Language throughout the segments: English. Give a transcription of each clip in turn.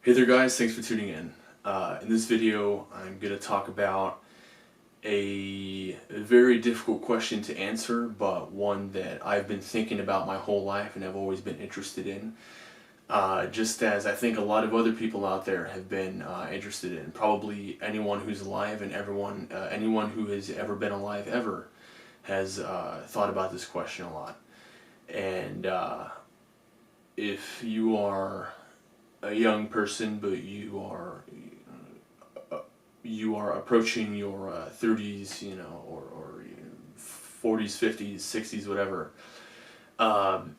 Hey there guys, thanks for tuning in. In this video I'm going to talk about a very difficult question to answer, but one that I've been thinking about my whole life and I've always been interested in. Just as I think a lot of other people out there have been interested in. Probably anyone who's alive and anyone who has ever been alive ever has thought about this question a lot. And if you are a young person, but you are approaching your 30s, or 40s, 50s, 60s, whatever,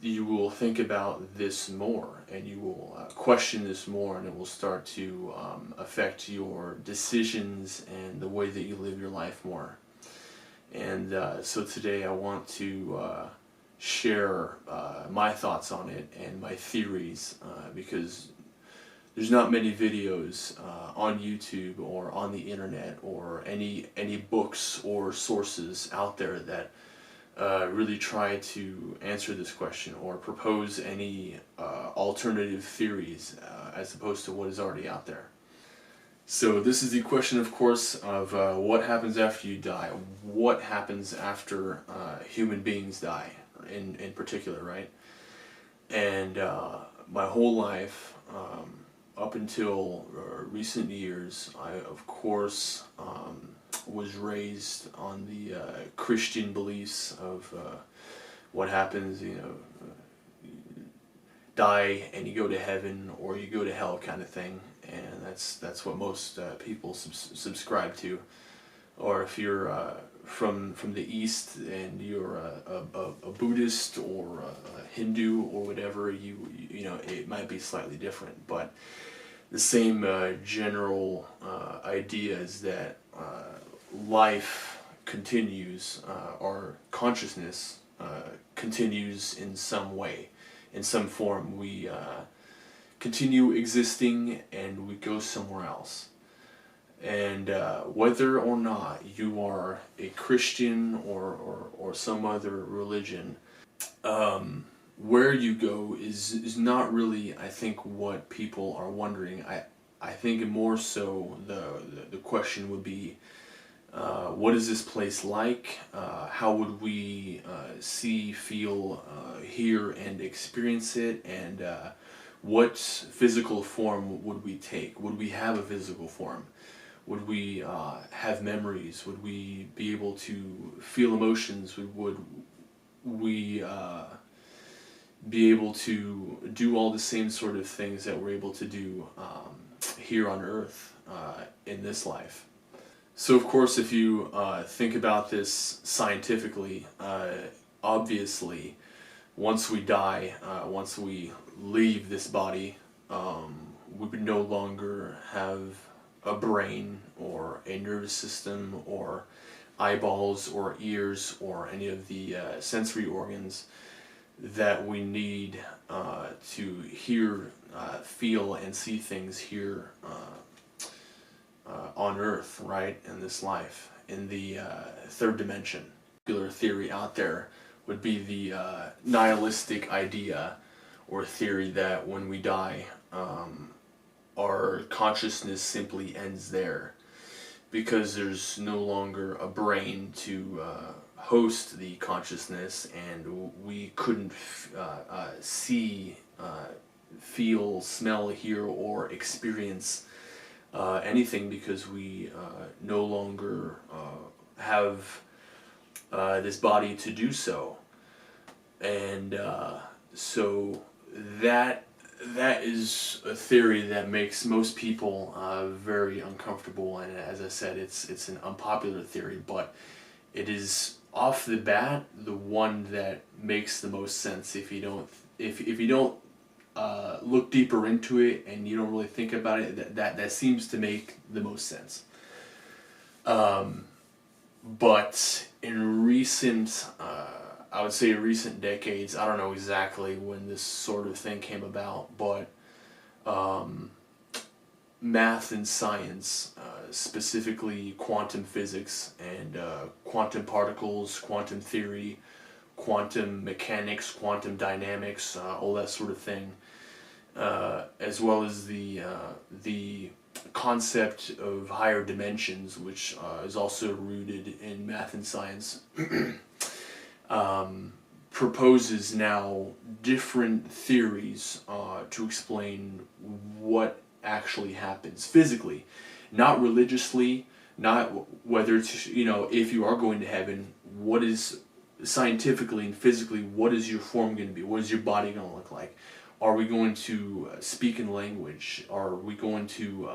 you will think about this more, and you will question this more, and it will start to affect your decisions and the way that you live your life more. And so today I want to share my thoughts on it and my theories, because there's not many videos on YouTube or on the internet or any books or sources out there that really try to answer this question or propose any alternative theories as opposed to what is already out there. So this is the question, of course, of what happens after you die. What happens after human beings die, in particular, right? And my whole life, up until recent years, I of course was raised on the Christian beliefs of what happens, you die and you go to heaven or you go to hell kind of thing, and that's what most people subscribe to. Or if you're from the East and you're a Buddhist or a Hindu or whatever, you know, it might be slightly different, but the same general idea is that life continues, our consciousness continues in some way, in some form. We continue existing and we go somewhere else. And whether or not you are a Christian or some other religion, where you go is not really, I think, what people are wondering. I think more so the question would be, what is this place like? How would we see, feel, hear, and experience it? And what physical form would we take? Would we have a physical form? Would we have memories? Would we be able to feel emotions? Would we be able to do all the same sort of things that we're able to do here on Earth in this life? So of course, if you think about this scientifically, obviously once we die, once we leave this body, we would no longer have a brain or a nervous system or eyeballs or ears or any of the sensory organs that we need to hear, feel, and see things here on Earth, right, in this life, in the third dimension. Popular theory out there would be the nihilistic idea or theory that when we die, our consciousness simply ends there, because there's no longer a brain to host the consciousness, and we couldn't see, feel, smell, hear, or experience anything, because we no longer have this body to do so. And so that is a theory that makes most people very uncomfortable, and as I said, it's an unpopular theory, but it is off the bat the one that makes the most sense if you don't look deeper into it and you don't really think about it. That seems to make the most sense. But in recent, I would say recent decades, I don't know exactly when this sort of thing came about, but math and science, specifically quantum physics and quantum particles, quantum theory, quantum mechanics, quantum dynamics, all that sort of thing, as well as the concept of higher dimensions, which is also rooted in math and science, proposes now different theories to explain what actually happens physically, not religiously, not whether it's, if you are going to heaven, what is scientifically and physically, what is your form going to be? What is your body going to look like? Are we going to speak in language? Are we going to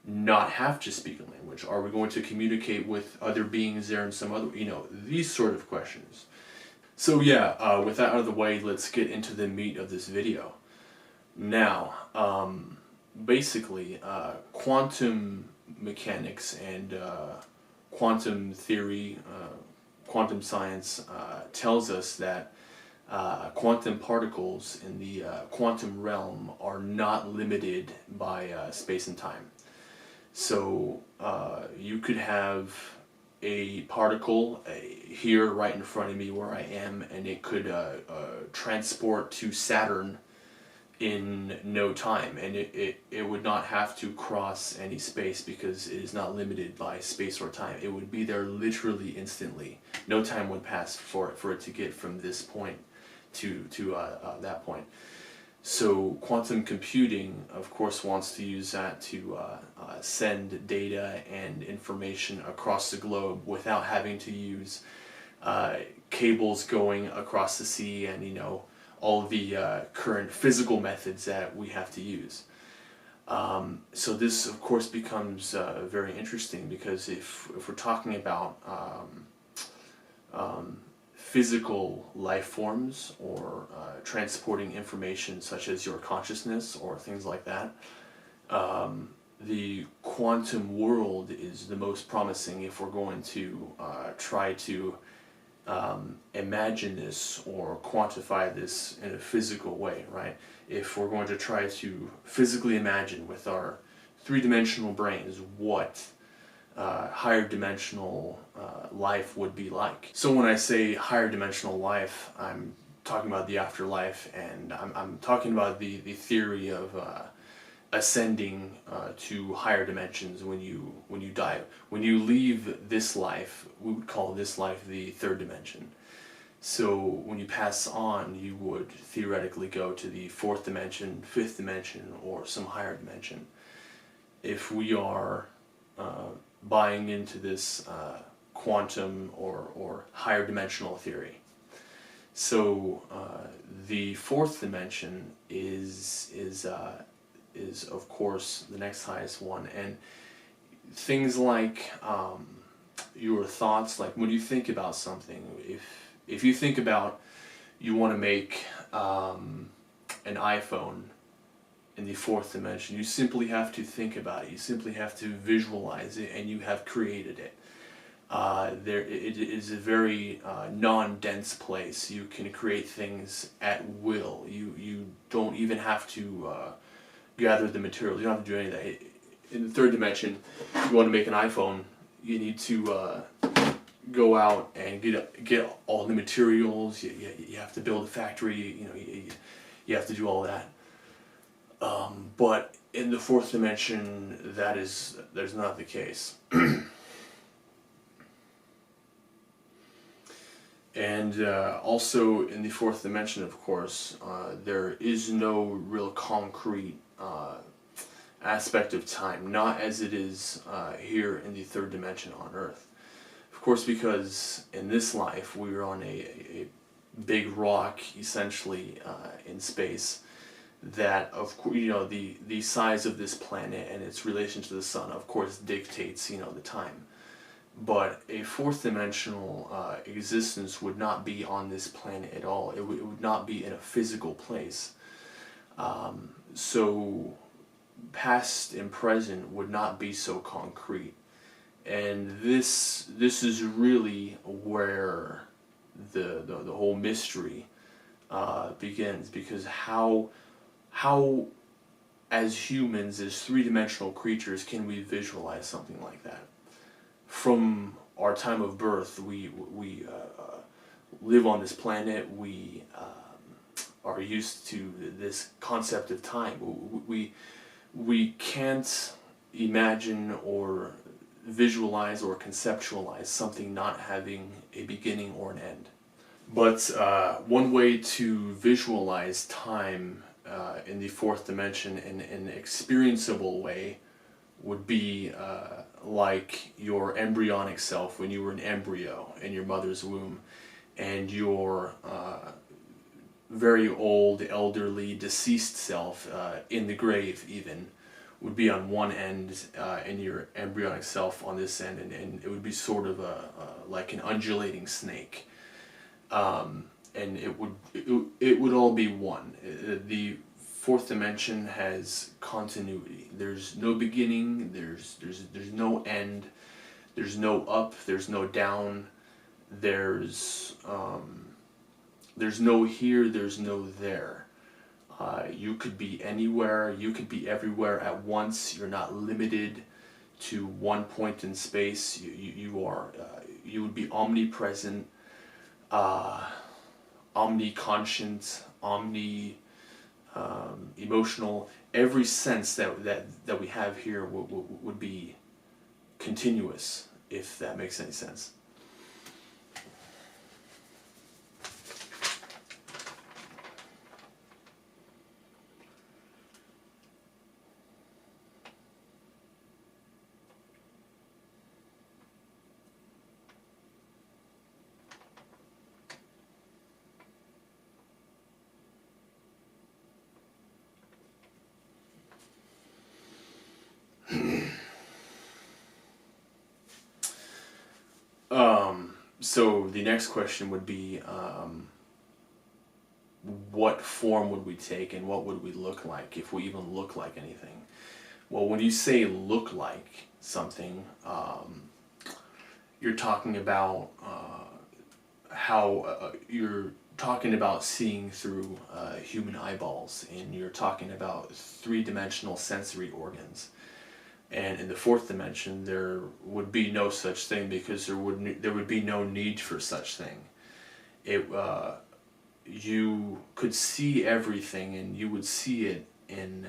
not have to speak in language? Are we going to communicate with other beings there in some other, these sort of questions. So yeah, with that out of the way, let's get into the meat of this video. Now, basically, quantum mechanics and quantum theory, quantum science tells us that quantum particles in the quantum realm are not limited by space and time. So you could have a particle here right in front of me where I am, and it could transport to Saturn in no time, and it would not have to cross any space because it is not limited by space or time. It would be there literally instantly. No time would pass for it to get from this point to that point. So quantum computing, of course, wants to use that to send data and information across the globe without having to use cables going across the sea and all the current physical methods that we have to use. So this, of course, becomes very interesting, because if we're talking about physical life forms or transporting information such as your consciousness or things like that, the quantum world is the most promising if we're going to try to imagine this or quantify this in a physical way, right? If we're going to try to physically imagine with our three-dimensional brains what higher dimensional life would be like. So when I say higher dimensional life, I'm talking about the afterlife, and I'm talking about the theory of ascending to higher dimensions when you die. When you leave this life, we would call this life the third dimension. So when you pass on, you would theoretically go to the fourth dimension, fifth dimension, or some higher dimension. If we are buying into this quantum or higher dimensional theory. So the fourth dimension is of course the next highest one, and things like your thoughts, like when you think about something, if you think about you want to make an iPhone in the fourth dimension, you simply have to think about it, you simply have to visualize it, and you have created it. It is a very non-dense place. You can create things at will. You don't even have to gather the materials. You don't have to do any of that. In the third dimension, if you want to make an iPhone, you need to go out and get all the materials. You have to build a factory. You have to do all that. But in the fourth dimension, there's not the case. And also in the fourth dimension, of course, there is no real concrete aspect of time, not as it is here in the third dimension on Earth. Of course, because in this life we are on a big rock, essentially, in space, that of course, the size of this planet and its relation to the sun, of course, dictates the time. But a fourth dimensional existence would not be on this planet at all. It would not be in a physical place. So past and present would not be so concrete. And this is really where the whole mystery begins, because how as humans, as three-dimensional creatures, can we visualize something like that? From our time of birth, we live on this planet, we are used to this concept of time. We can't imagine or visualize or conceptualize something not having a beginning or an end. But one way to visualize time in the fourth dimension in an experienceable way would be like your embryonic self when you were an embryo in your mother's womb, and your very old, elderly, deceased self in the grave even would be on one end, and your embryonic self on this end, and it would be sort of like an undulating snake. And it would all be one. The fourth dimension has continuity. There's no beginning. There's no end. There's no up. There's no down. There's no here. There's no there. You could be anywhere. You could be everywhere at once. You're not limited to one point in space. You you would be omnipresent, omniconscient, emotional. Every sense that we have here would be continuous, if that makes any sense. So the next question would be, what form would we take and what would we look like if we even look like anything? Well, when you say look like something, you're talking about how you're talking about seeing through human eyeballs, and you're talking about three-dimensional sensory organs. And in the fourth dimension, there would be no such thing, because there would be no need for such thing. You could see everything, and you would see it in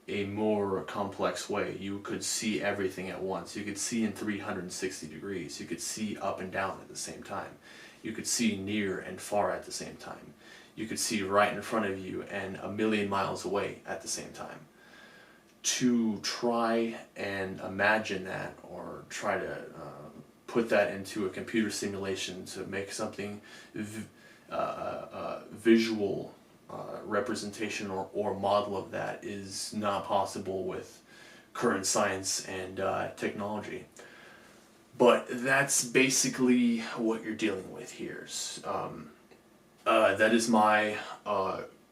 a more complex way. You could see everything at once. You could see in 360 degrees. You could see up and down at the same time. You could see near and far at the same time. You could see right in front of you and a million miles away at the same time. To try and imagine that, or try to put that into a computer simulation to make something visual representation or model of that, is not possible with current science and technology. But that's basically what you're dealing with here. That is my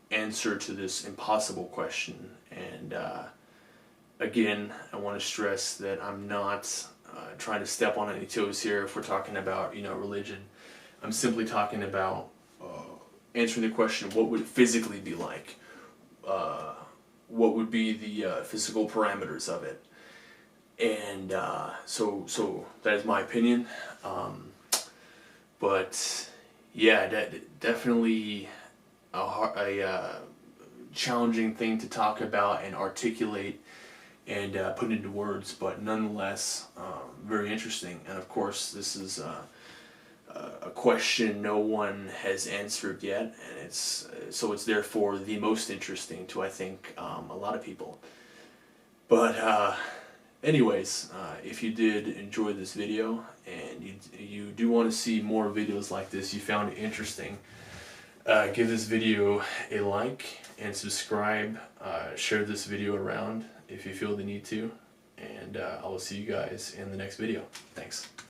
answer to this impossible question. And again, I want to stress that I'm not trying to step on any toes here if we're talking about, religion. I'm simply talking about answering the question, what would it physically be like? What would be the physical parameters of it? And so that is my opinion. But yeah, definitely a challenging thing to talk about and articulate and put into words, but nonetheless very interesting. And of course, this is a question no one has answered yet, and it's therefore the most interesting to, I think, a lot of people. But anyways, if you did enjoy this video and you do want to see more videos like this, you found it interesting, give this video a like and subscribe. Share this video around if you feel the need to, and I will see you guys in the next video. Thanks.